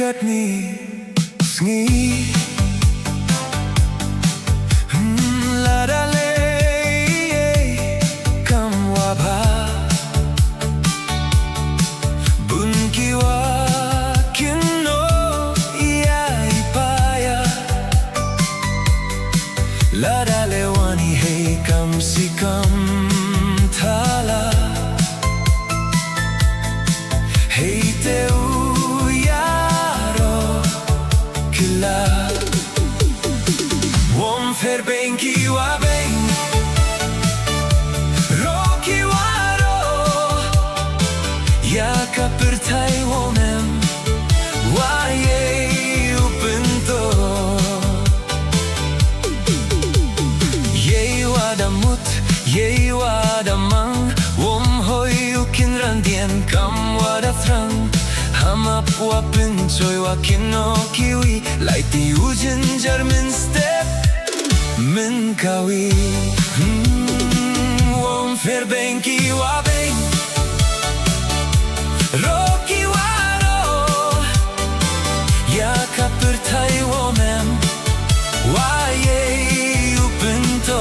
Katni sngi Ladale kamwa bha Bunkiwa kinno ipaya Ladale wani hey kam sikam thala Hey teu Wom fer benki wa ben Roki waro Ya kapirtai wonem Wa ye upinto Ye wada mut Ye wada mang Wom hoi ukin randien kam wada thrang Hamap wa pinchoy wa kino kiwi Laiti ujin jarmin step min kawi Wom fer benki wa ben Roki waro Ya kapirtai womem Wa ye upinto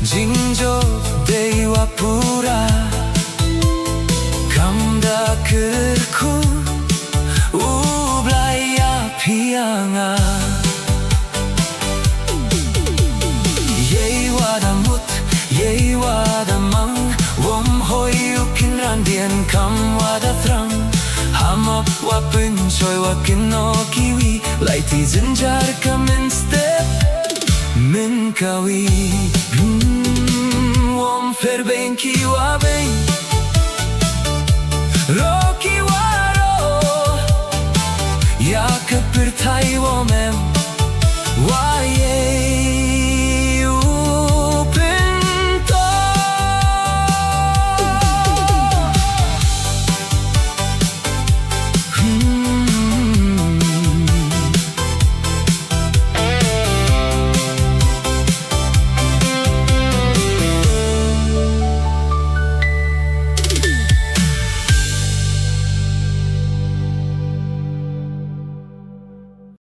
Jinjo dewa pura Kamda kirku Ublaya pianga Ye wada mut Ye wada mang Wom hoi ukin randien kam wada thrang Hamap wa pinchoy wa kino kiwi Laiti zinjar kamin step min kawi Wom fer benki wa